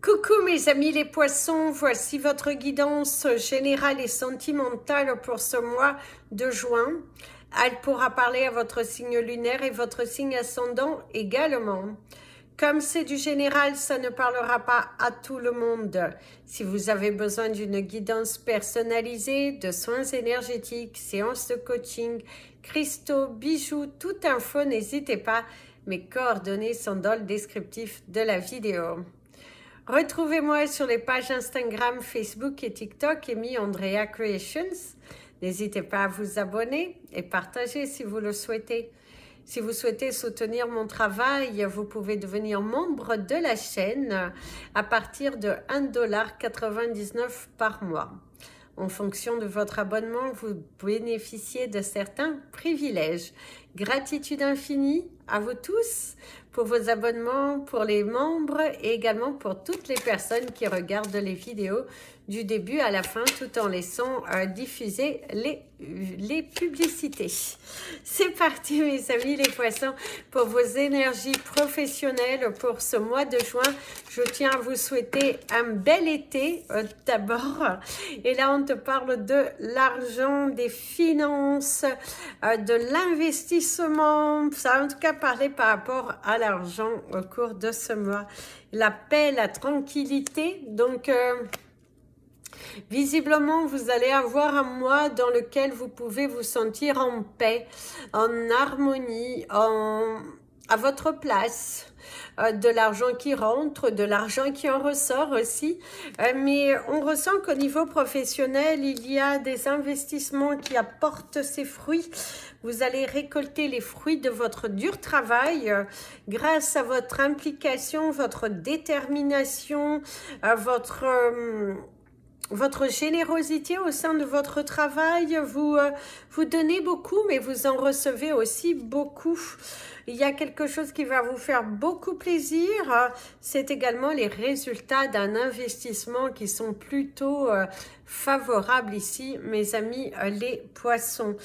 Coucou mes amis les poissons, voici votre guidance générale et sentimentale pour ce mois de juin. Elle pourra parler à votre signe lunaire et votre signe ascendant également. Comme c'est du général, ça ne parlera pas à tout le monde. Si vous avez besoin d'une guidance personnalisée, de soins énergétiques, séances de coaching, cristaux, bijoux, toute info, n'hésitez pas. Mes coordonnées sont dans le descriptif de la vidéo. Retrouvez-moi sur les pages Instagram, Facebook et TikTok, Amy Andrea Creations. N'hésitez pas à vous abonner et partager si vous le souhaitez. Si vous souhaitez soutenir mon travail, vous pouvez devenir membre de la chaîne à partir de 1,99 $ par mois. En fonction de votre abonnement, vous bénéficiez de certains privilèges. Gratitude infinie à vous tous pour vos abonnements, pour les membres et également pour toutes les personnes qui regardent les vidéos du début à la fin tout en laissant diffuser les publicités. C'est parti mes amis les poissons pour vos énergies professionnelles pour ce mois de juin. Je tiens à vous souhaiter un bel été d'abord. Et là on te parle de l'argent, des finances, de l'investissement. Ça va en tout cas parler par rapport à l'argent au cours de ce mois. La paix, la tranquillité. Donc visiblement, vous allez avoir un mois dans lequel vous pouvez vous sentir en paix, en harmonie, à votre place. De l'argent qui rentre, de l'argent qui en ressort aussi. Mais on ressent qu'au niveau professionnel, il y a des investissements qui apportent ses fruits. Vous allez récolter les fruits de votre dur travail grâce à votre implication, votre détermination, votre générosité au sein de votre travail. Vous donnez beaucoup, mais vous en recevez aussi beaucoup. Il y a quelque chose qui va vous faire beaucoup plaisir. C'est également les résultats d'un investissement qui sont plutôt favorables ici, mes amis les poissons.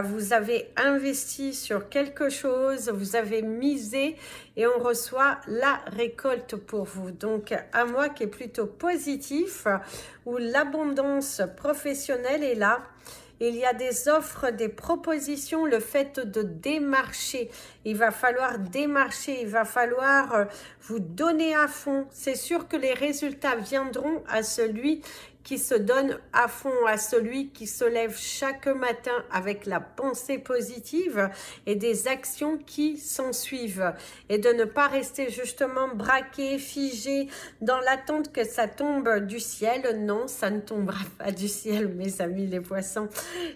Vous avez investi sur quelque chose, vous avez misé et on reçoit la récolte pour vous. Donc, un mois qui est plutôt positif, où l'abondance professionnelle est là. Il y a des offres, des propositions, le fait de démarcher. Il va falloir démarcher, il va falloir vous donner à fond. C'est sûr que les résultats viendront à celui qui se donne à fond, à celui qui se lève chaque matin avec la pensée positive et des actions qui s'en suivent. Et de ne pas rester justement braqué, figé dans l'attente que ça tombe du ciel. Non, ça ne tombera pas du ciel, mes amis les poissons.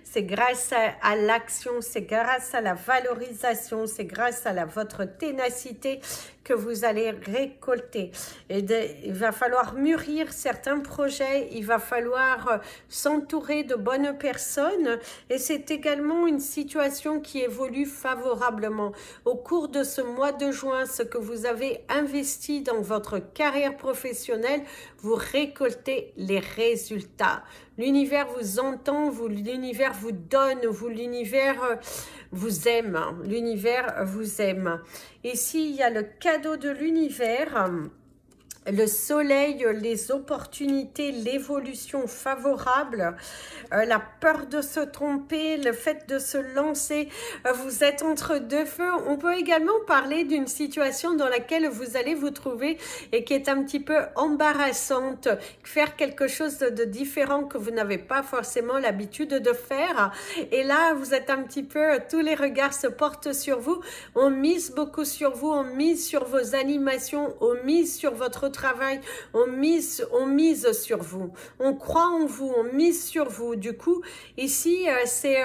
C'est grâce à l'action, c'est grâce à la valorisation, c'est grâce à votre ténacité que vous allez récolter. Et il va falloir mûrir certains projets, il va falloir s'entourer de bonnes personnes et c'est également une situation qui évolue favorablement. Au cours de ce mois de juin, ce que vous avez investi dans votre carrière professionnelle, vous récoltez les résultats. L'univers vous entend, l'univers vous donne, l'univers vous aime. L'univers vous aime. Ici, il y a le cadeau de l'univers. Le soleil, les opportunités, l'évolution favorable, la peur de se tromper, le fait de se lancer, vous êtes entre deux feux. On peut également parler d'une situation dans laquelle vous allez vous trouver et qui est un petit peu embarrassante, faire quelque chose de différent que vous n'avez pas forcément l'habitude de faire. Et là, vous êtes un petit peu, tous les regards se portent sur vous, on mise beaucoup sur vous, on mise sur vos animations, on mise sur votre travail, on mise sur vous, on croit en vous, on mise sur vous. Du coup, ici,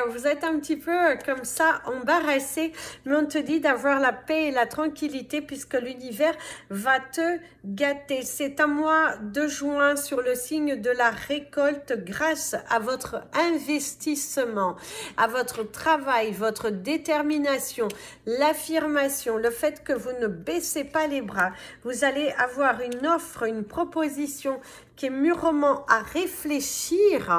vous êtes un petit peu comme ça, embarrassé, mais on te dit d'avoir la paix et la tranquillité puisque l'univers va te gâter. C'est un mois de juin sur le signe de la récolte grâce à votre investissement, à votre travail, votre détermination, l'affirmation, le fait que vous ne baissez pas les bras. Vous allez avoir une offre, une proposition qui est mûrement à réfléchir,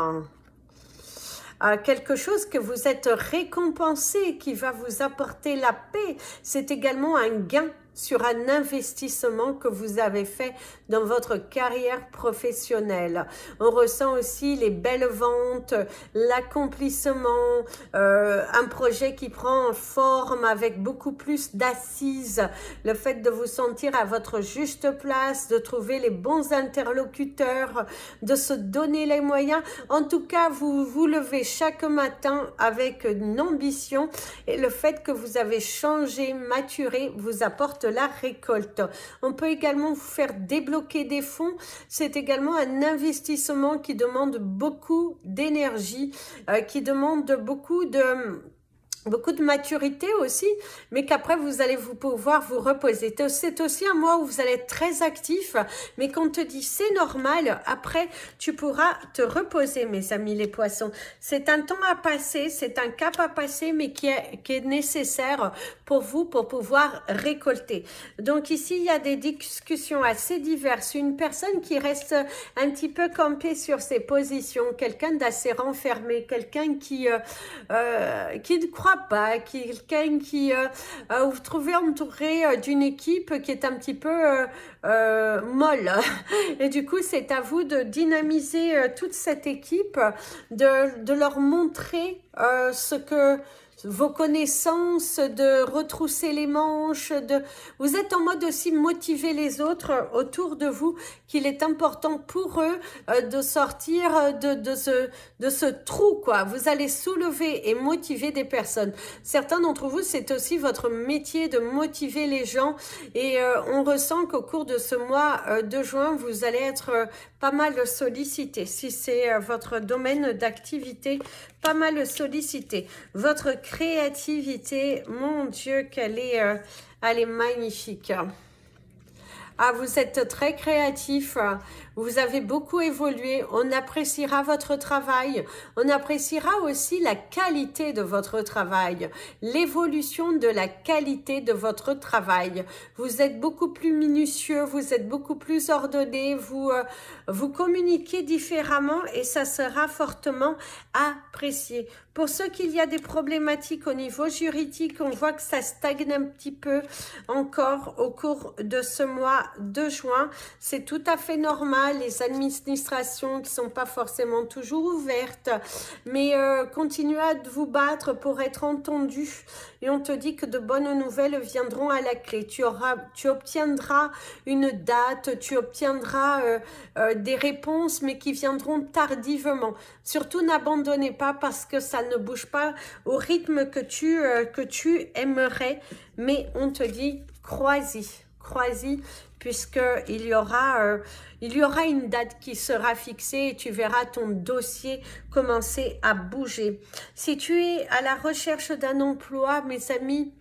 quelque chose que vous êtes récompensé, qui va vous apporter la paix. C'est également un gain sur un investissement que vous avez fait dans votre carrière professionnelle. On ressent aussi les belles ventes, l'accomplissement, un projet qui prend forme avec beaucoup plus d'assises, le fait de vous sentir à votre juste place, de trouver les bons interlocuteurs, de se donner les moyens. En tout cas, vous vous levez chaque matin avec une ambition et le fait que vous avez changé, maturé, vous apporte la récolte. On peut également vous faire débloquer des fonds. C'est également un investissement qui demande beaucoup d'énergie, qui demande beaucoup de maturité aussi, mais qu'après vous allez pouvoir vous reposer. C'est aussi un mois où vous allez être très actif, mais qu'on te dit c'est normal, après tu pourras te reposer, mes amis les poissons. C'est un temps à passer, c'est un cap à passer, mais qui est nécessaire pour vous, pour pouvoir récolter. Donc ici, il y a des discussions assez diverses. Une personne qui reste un petit peu campée sur ses positions, quelqu'un d'assez renfermé, quelqu'un qui ne croit pas, quelqu'un qui vous trouvez entouré d'une équipe qui est un petit peu molle. Et du coup, c'est à vous de dynamiser toute cette équipe, de leur montrer ce que vos connaissances, de retrousser les manches, vous êtes en mode aussi motiver les autres autour de vous, qu'il est important pour eux de sortir de ce trou, quoi. Vous allez soulever et motiver des personnes. Certains d'entre vous, c'est aussi votre métier de motiver les gens et on ressent qu'au cours de ce mois de juin, vous allez être pas mal sollicité. Si c'est votre domaine d'activité, pas mal sollicité. Votre créativité, mon Dieu, elle est magnifique. Ah, vous êtes très créatif, vous avez beaucoup évolué, on appréciera votre travail, on appréciera aussi la qualité de votre travail, l'évolution de la qualité de votre travail. Vous êtes beaucoup plus minutieux, vous êtes beaucoup plus ordonné, vous communiquez différemment et ça sera fortement apprécié. Pour ceux qu'il y a des problématiques au niveau juridique, on voit que ça stagne un petit peu encore au cours de ce mois de juin. C'est tout à fait normal, les administrations qui ne sont pas forcément toujours ouvertes, mais continuez à vous battre pour être entendu. Et on te dit que de bonnes nouvelles viendront à la clé. Tu obtiendras une date, tu obtiendras des réponses, mais qui viendront tardivement. Surtout n'abandonnez pas parce que ça ne bouge pas au rythme que tu aimerais, mais on te dit crois-y, puisqu'il y aura une date qui sera fixée et tu verras ton dossier commencer à bouger. Si tu es à la recherche d'un emploi, mes amis,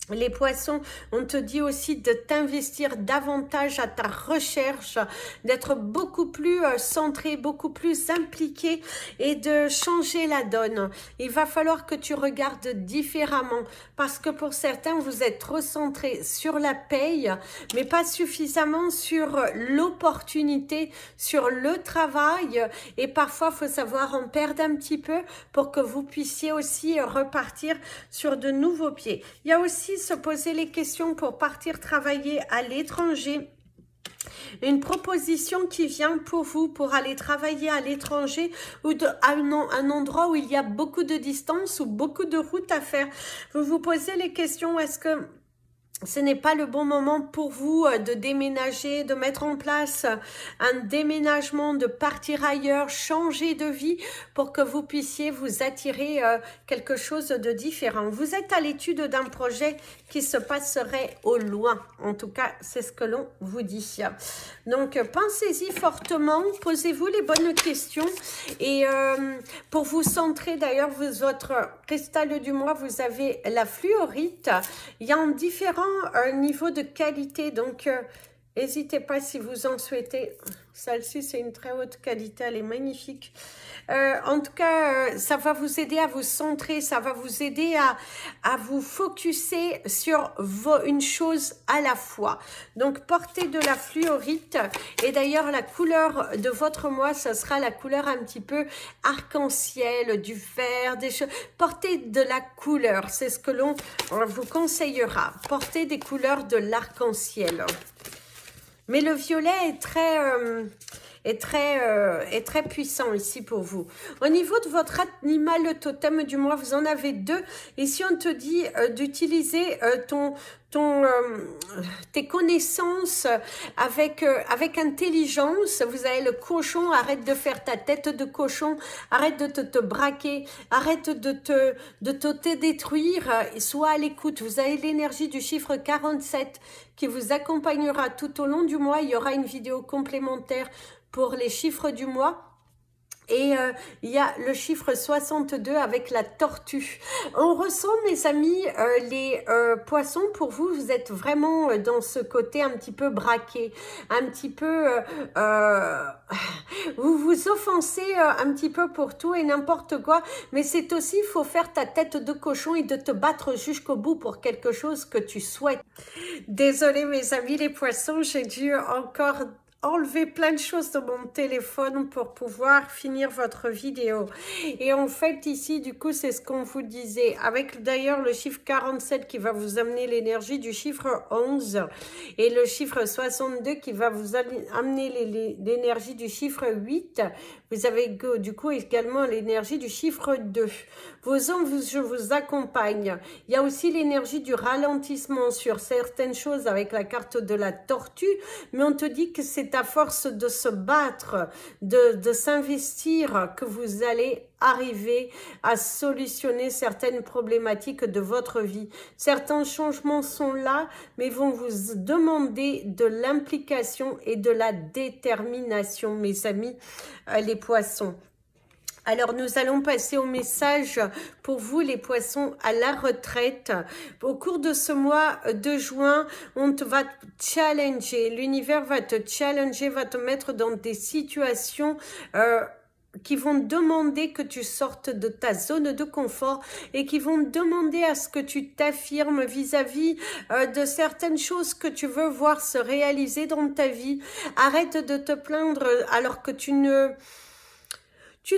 les poissons, on te dit aussi de t'investir davantage à ta recherche, d'être beaucoup plus centré, beaucoup plus impliqué et de changer la donne. Il va falloir que tu regardes différemment parce que pour certains, vous êtes trop centré sur la paye, mais pas suffisamment sur l'opportunité, sur le travail. Et parfois, il faut savoir en perdre un petit peu pour que vous puissiez aussi repartir sur de nouveaux pieds. Il y a aussi se poser les questions pour partir travailler à l'étranger. Une proposition qui vient pour vous pour aller travailler à l'étranger ou à un endroit où il y a beaucoup de distance ou beaucoup de route à faire. Vous vous posez les questions, est-ce que ce n'est pas le bon moment pour vous de déménager, de mettre en place un déménagement, de partir ailleurs, changer de vie pour que vous puissiez vous attirer quelque chose de différent. Vous êtes à l'étude d'un projet qui se passerait au loin. En tout cas, c'est ce que l'on vous dit. Donc, pensez-y fortement, posez-vous les bonnes questions. Et pour vous centrer, d'ailleurs, votre cristal du mois, vous avez la fluorite. Il y a un différent niveau de qualité. Donc, N'hésitez pas si vous en souhaitez. Celle-ci, c'est une très haute qualité, elle est magnifique. En tout cas, ça va vous aider à vous centrer, ça va vous aider à vous focuser sur une chose à la fois. Donc, portez de la fluorite. Et d'ailleurs, la couleur de votre mois, ça sera la couleur un petit peu arc-en-ciel, du vert, des choses. Portez de la couleur, c'est ce que l'on vous conseillera. Portez des couleurs de l'arc-en-ciel. Mais le violet est très puissant ici pour vous. Au niveau de votre animal totem du mois, vous en avez 2. Ici, on te dit d'utiliser tes connaissances avec intelligence. Vous avez le cochon, arrête de faire ta tête de cochon, arrête de te braquer, arrête de te détruire, sois à l'écoute. Vous avez l'énergie du chiffre 47 qui vous accompagnera tout au long du mois. Il y aura une vidéo complémentaire pour les chiffres du mois. Et il y a le chiffre 62 avec la tortue. On ressent, mes amis, les poissons, pour vous, vous êtes vraiment dans ce côté un petit peu braqué, un petit peu... vous vous offensez un petit peu pour tout et n'importe quoi, mais c'est aussi, il faut faire ta tête de cochon et de te battre jusqu'au bout pour quelque chose que tu souhaites. Désolée, mes amis, les poissons, j'ai dû encore enlever plein de choses de mon téléphone pour pouvoir finir votre vidéo. Et en fait, ici, du coup, c'est ce qu'on vous disait. Avec d'ailleurs le chiffre 47 qui va vous amener l'énergie du chiffre 11 et le chiffre 62 qui va vous amener l'énergie du chiffre 8. Vous avez du coup également l'énergie du chiffre 2. Vos anges, je vous accompagne. Il y a aussi l'énergie du ralentissement sur certaines choses avec la carte de la tortue, mais on te dit que c'est à force de se battre, de s'investir que vous allez arriver à solutionner certaines problématiques de votre vie. Certains changements sont là, mais vont vous demander de l'implication et de la détermination, mes amis, les poissons. Alors, nous allons passer au message pour vous, les poissons, à la retraite. Au cours de ce mois de juin, on te va challenger. L'univers va te challenger, va te mettre dans des situations qui vont demander que tu sortes de ta zone de confort et qui vont demander à ce que tu t'affirmes vis-à-vis de certaines choses que tu veux voir se réaliser dans ta vie. Arrête de te plaindre alors que tu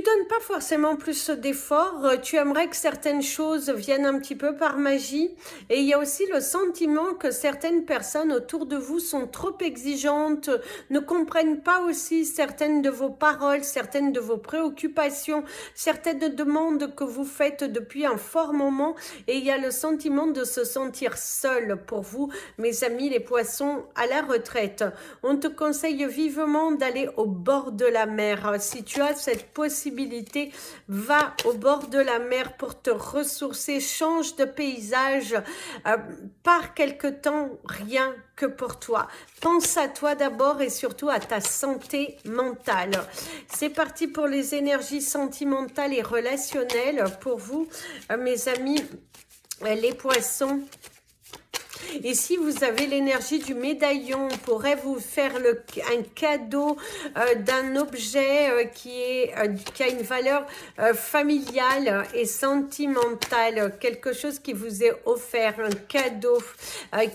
donnes pas forcément plus d'efforts, tu aimerais que certaines choses viennent un petit peu par magie et il y a aussi le sentiment que certaines personnes autour de vous sont trop exigeantes, ne comprennent pas aussi certaines de vos paroles, certaines de vos préoccupations, certaines demandes que vous faites depuis un fort moment et il y a le sentiment de se sentir seul pour vous, mes amis les poissons à la retraite. On te conseille vivement d'aller au bord de la mer. Si tu as cette possibilité, va au bord de la mer pour te ressourcer, change de paysage, pars quelque temps, rien que pour toi. Pense à toi d'abord et surtout à ta santé mentale. C'est parti pour les énergies sentimentales et relationnelles pour vous, mes amis, les poissons. Et si vous avez l'énergie du médaillon, on pourrait vous faire un cadeau d'un objet qui a une valeur familiale et sentimentale. Quelque chose qui vous est offert, un cadeau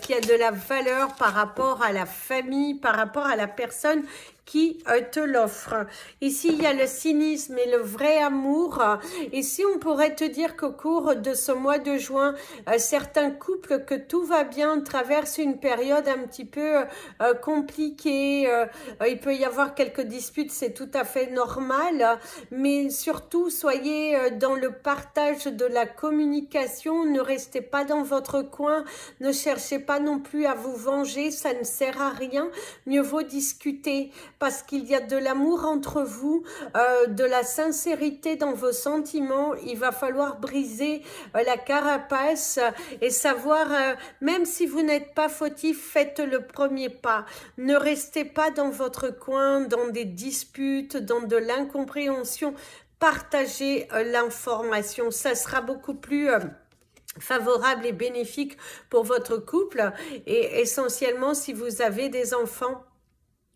qui a de la valeur par rapport à la famille, par rapport à la personne qui te l'offre. Ici, il y a le cynisme et le vrai amour. Ici, on pourrait te dire qu'au cours de ce mois de juin, certains couples, que tout va bien, traversent une période un petit peu compliquée. Il peut y avoir quelques disputes, c'est tout à fait normal. Mais surtout, soyez dans le partage de la communication. Ne restez pas dans votre coin. Ne cherchez pas non plus à vous venger. Ça ne sert à rien. Mieux vaut discuter. Parce qu'il y a de l'amour entre vous, de la sincérité dans vos sentiments. Il va falloir briser la carapace et savoir, même si vous n'êtes pas fautif, faites le premier pas. Ne restez pas dans votre coin, dans des disputes, dans de l'incompréhension. Partagez l'information. Ça sera beaucoup plus favorable et bénéfique pour votre couple. Et essentiellement, si vous avez des enfants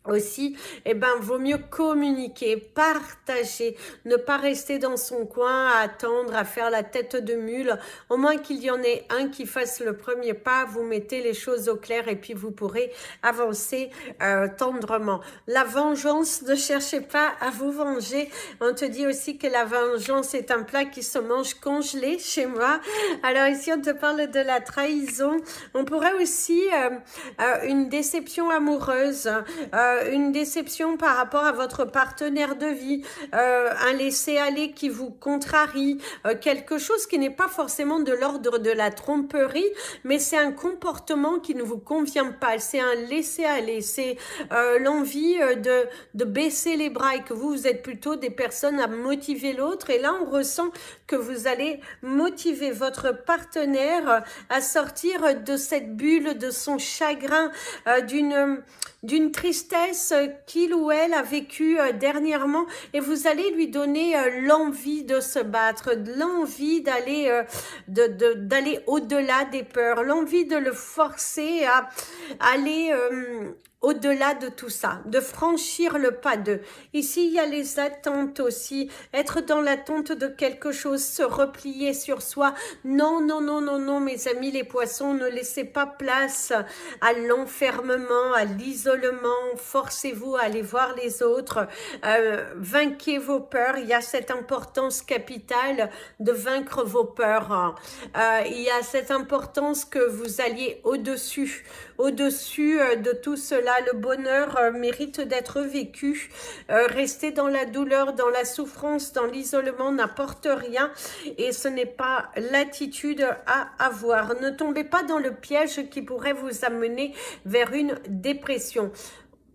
aussi, eh ben, vaut mieux communiquer, partager, ne pas rester dans son coin à attendre, à faire la tête de mule. Au moins qu'il y en ait un qui fasse le premier pas, vous mettez les choses au clair et puis vous pourrez avancer tendrement. La vengeance, ne cherchez pas à vous venger. On te dit aussi que la vengeance est un plat qui se mange congelé chez moi. Alors ici, on te parle de la trahison. On pourrait aussi une déception amoureuse, une déception par rapport à votre partenaire de vie, un laisser-aller qui vous contrarie, quelque chose qui n'est pas forcément de l'ordre de la tromperie, mais c'est un comportement qui ne vous convient pas, c'est un laisser-aller, c'est l'envie de baisser les bras et que vous êtes plutôt des personnes à motiver l'autre, et là on ressent que vous allez motiver votre partenaire à sortir de cette bulle, de son chagrin, d'une tristesse qu'il ou elle a vécue dernièrement, et vous allez lui donner l'envie de se battre, l'envie d'aller d'aller au-delà des peurs, l'envie de le forcer à aller au-delà de tout ça, de franchir le pas d'eux. Ici, il y a les attentes aussi, être dans l'attente de quelque chose, se replier sur soi. Non, non, non, non, non, mes amis les poissons, ne laissez pas place à l'enfermement, à l'isolement, forcez-vous à aller voir les autres, vainquez vos peurs. Il y a cette importance capitale de vaincre vos peurs. Il y a cette importance que vous alliez au-dessus de tout cela. Le bonheur mérite d'être vécu. Rester dans la douleur, dans la souffrance, dans l'isolement n'apporte rien, et ce n'est pas l'attitude à avoir. Ne tombez pas dans le piège qui pourrait vous amener vers une dépression.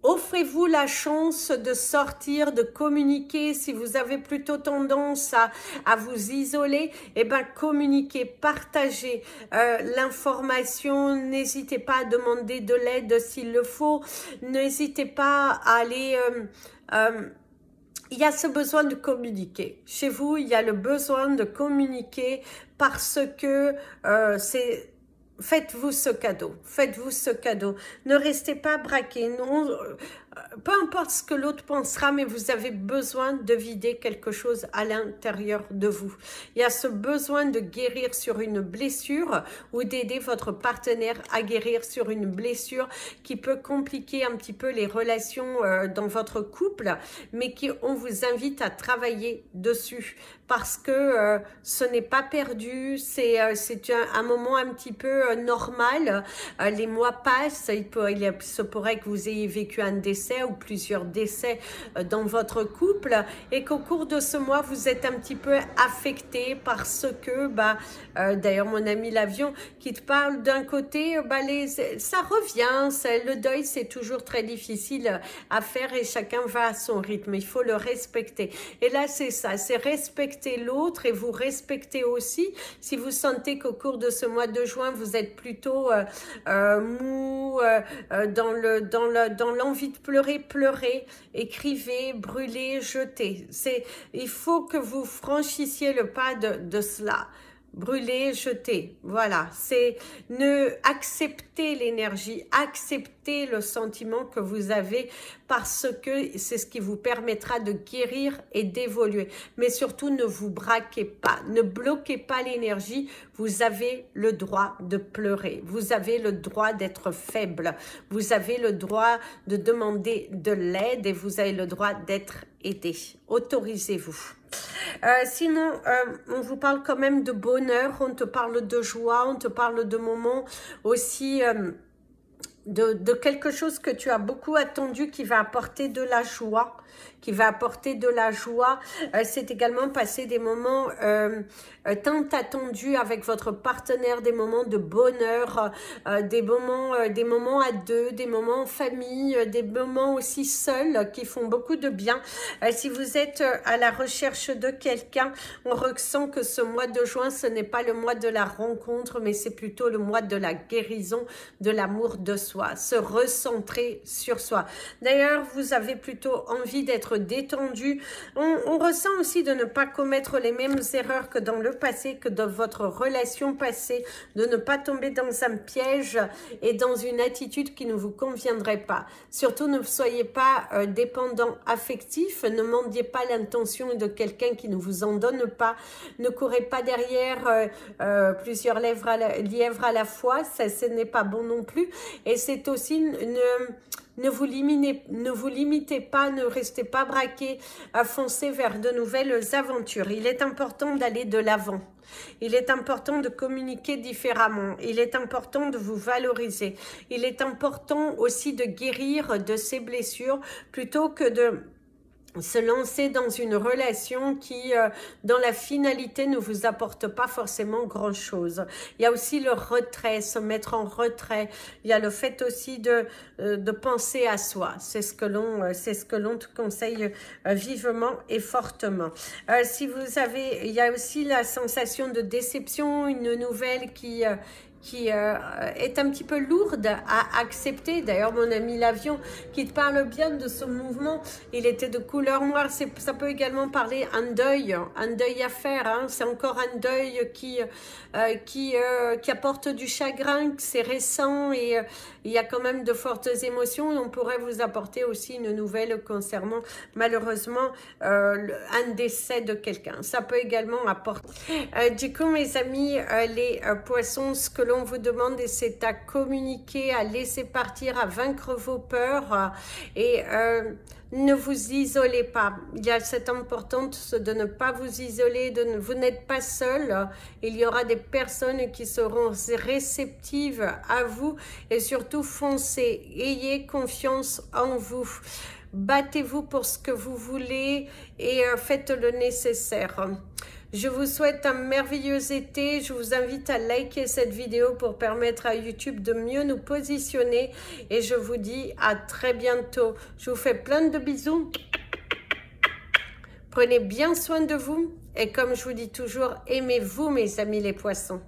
Offrez-vous la chance de sortir, de communiquer. Si vous avez plutôt tendance à vous isoler, eh ben communiquez, partagez l'information. N'hésitez pas à demander de l'aide s'il le faut. N'hésitez pas à aller... il y a ce besoin de communiquer. Chez vous, il y a le besoin de communiquer parce que c'est... Faites-vous ce cadeau, faites-vous ce cadeau. Ne restez pas braqués. Non, peu importe ce que l'autre pensera, mais vous avez besoin de vider quelque chose à l'intérieur de vous. Il y a ce besoin de guérir sur une blessure ou d'aider votre partenaire à guérir sur une blessure qui peut compliquer un petit peu les relations dans votre couple, mais on vous invite à travailler dessus parce que ce n'est pas perdu, c'est un moment un petit peu normal. Les mois passent, il se pourrait que vous ayez vécu un décès ou plusieurs décès dans votre couple, et qu'au cours de ce mois vous êtes un petit peu affecté parce que d'ailleurs mon ami l'avion qui te parle d'un côté, ça revient, le deuil c'est toujours très difficile à faire et chacun va à son rythme, il faut le respecter. Et là c'est ça, c'est respecter l'autre et vous respecter aussi. Si vous sentez qu'au cours de ce mois de juin vous êtes plutôt mou, dans l'envie de pleurer, pleurez, écrivez, brûlez, jetez. Il faut que vous franchissiez le pas de cela. Brûler, jeter, voilà, c'est accepter l'énergie, accepter le sentiment que vous avez parce que c'est ce qui vous permettra de guérir et d'évoluer. Mais surtout, ne vous braquez pas, ne bloquez pas l'énergie, vous avez le droit de pleurer, vous avez le droit d'être faible, vous avez le droit de demander de l'aide et vous avez le droit d'être aidé. Autorisez-vous. Sinon, on vous parle quand même de bonheur, on te parle de joie, on te parle de moments aussi de quelque chose que tu as beaucoup attendu qui va apporter de la joie, c'est également passer des moments tant attendus avec votre partenaire, des moments de bonheur, des moments à deux, des moments en famille, des moments aussi seuls qui font beaucoup de bien. Si vous êtes à la recherche de quelqu'un, on ressent que ce mois de juin, ce n'est pas le mois de la rencontre, mais c'est plutôt le mois de la guérison, de l'amour de soi. soi, se recentrer sur soi. D'ailleurs, vous avez plutôt envie d'être détendu. On ressent aussi de ne pas commettre les mêmes erreurs que dans le passé, que dans votre relation passée, de ne pas tomber dans un piège et dans une attitude qui ne vous conviendrait pas. Surtout, ne soyez pas dépendant affectif, ne mendiez pas l'intention de quelqu'un qui ne vous en donne pas, ne courez pas derrière plusieurs lièvres à la fois, ça ce n'est pas bon non plus. Et c'est aussi ne vous limitez pas, ne restez pas braqué à foncer vers de nouvelles aventures. Il est important d'aller de l'avant. Il est important de communiquer différemment. Il est important de vous valoriser. Il est important aussi de guérir de ces blessures plutôt que de se lancer dans une relation qui, dans la finalité, ne vous apporte pas forcément grand-chose. Il y a aussi le retrait, se mettre en retrait. Il y a le fait aussi de penser à soi. C'est ce que l'on te conseille vivement et fortement. Si vous avez, il y a aussi la sensation de déception, une nouvelle qui est un petit peu lourde à accepter. D'ailleurs, mon ami L'Avion, qui te parle bien de ce mouvement, il était de couleur noire. Ça peut également parler un deuil à faire. Hein. C'est encore un deuil qui apporte du chagrin, c'est récent et il y a quand même de fortes émotions. Et on pourrait vous apporter aussi une nouvelle concernant, malheureusement, un décès de quelqu'un. Ça peut également apporter. Du coup, mes amis, les poissons, ce que l'on vous demande, c'est à communiquer, à laisser partir, à vaincre vos peurs et ne vous isolez pas. Il y a cette importance de ne pas vous isoler, vous n'êtes pas seul. Il y aura des personnes qui seront réceptives à vous et surtout foncez, ayez confiance en vous. Battez-vous pour ce que vous voulez et faites le nécessaire. Je vous souhaite un merveilleux été. Je vous invite à liker cette vidéo pour permettre à YouTube de mieux nous positionner. Et je vous dis à très bientôt. Je vous fais plein de bisous. Prenez bien soin de vous. Et comme je vous dis toujours, aimez-vous mes amis les poissons.